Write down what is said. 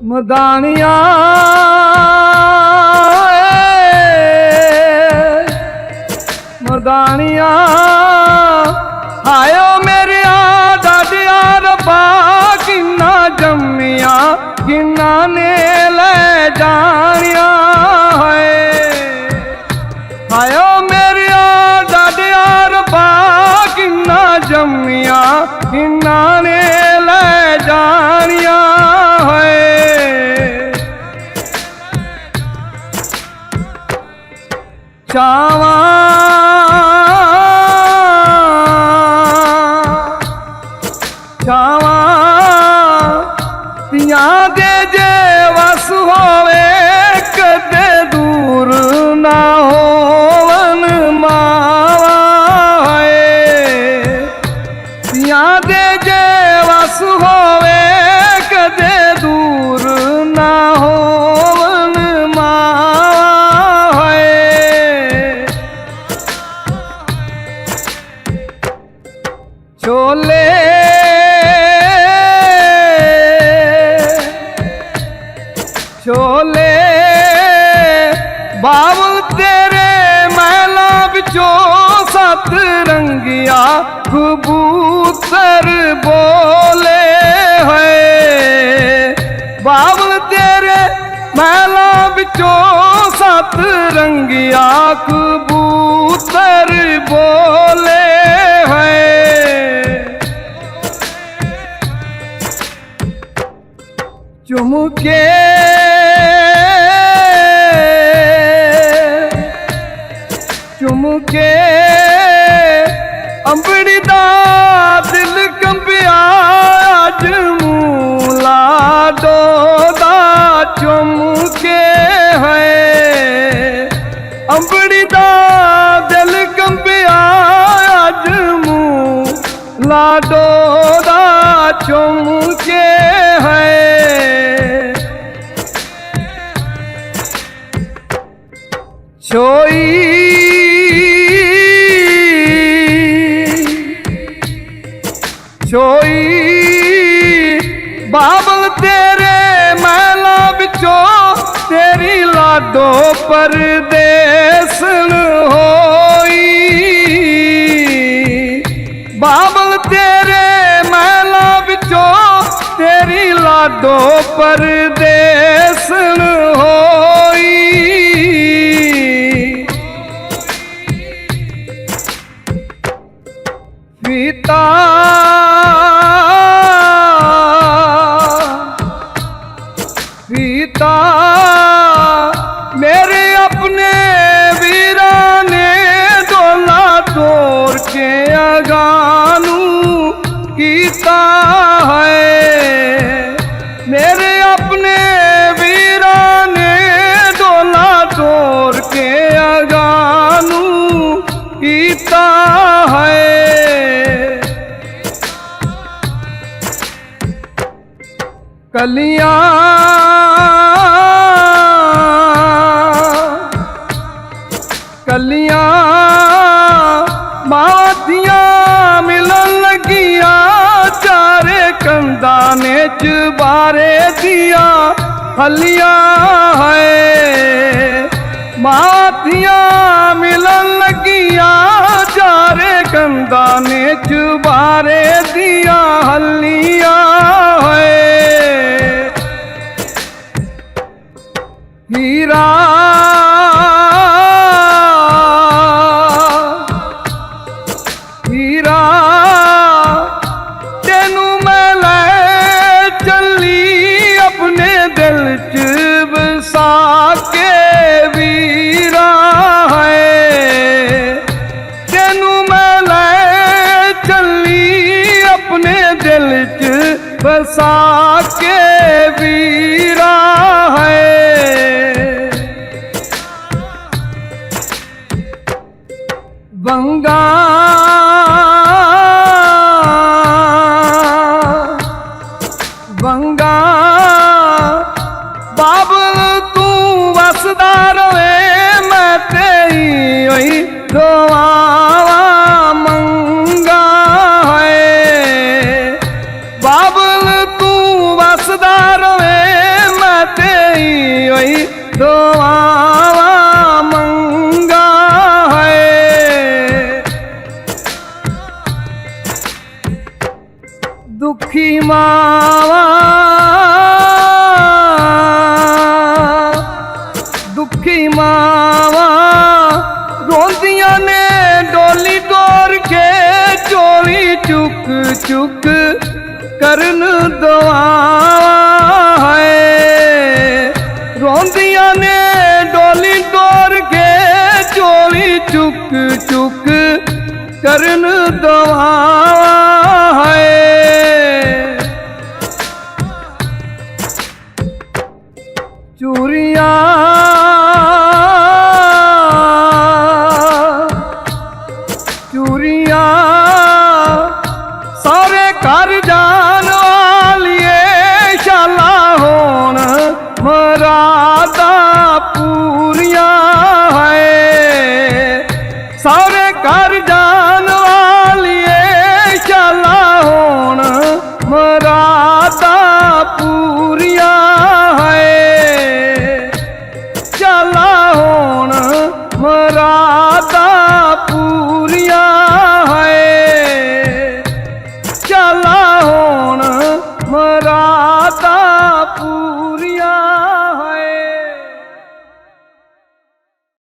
मदानिया मदानिया आयो मेरे डाडिया रब्बा किन्ना जम्मिया किन्ना ने ले जानिया है। आयो मेरे डाडिया रब्बा किन्ना जम्मिया किन्ना ने ले जानिया है। चावा चावा तिया दे जे वस होवे कदे दूर ना होवन मावा है। तिया दे जे वस होवे कदे दूर ना होवन मावा है। छोले छोले बाबू तेरे महला बिचो सत रंगिया कबूतर बोले है। बाबू तेरे महला बिचो सत रंगिया कबूतर बोले है। चुमके चुमके अंबड़ी दा दिल कंबिया अज मूला डोदा चुमके है। अंबड़ी दा दिल कंबिया अज मूला डोदा चुमके है। छोई छोई बाबल तेरे महला बिचो तेरी लाडो परदेसन होई। बाबल तेरे महला बिचो तेरी लाडो परदेसन होई। पीता पीता मेरे अपने वीरा ने डोला तोड़ के अगानू कीता है। मेरे अपने वीरा ने डोला तोड़ के अगानू कीता है। कलियां कलियां माथियां मिलन लगिया चारे कंधा ने चबारे दिया हलियां है। माथियां मिलन लगिया चारे कंधा ने चबारे दिया हलियां है। हीरा हीरा तेनू मैं ले चली अपने दिल च बसा के वीरा है। तेनू मैं ले चली अपने दिल च बसा के वीरा है। बंगा बंगा बाबल तू वसदा रहे मैं तेरी होई दुआवा मंगा है। बाबल तू वसदा रहे दुखी मावा दुखी मावा रोंदियां ने डोली तोड़ के चोली चुक चुक करन दुआ है रोंदियां ने डोली तोड़ के चोली चुक चुक करन दुआ है चूरिया चूरिया सारे घर जान वालिए शाला होन मरादा पूरिया है सारे घर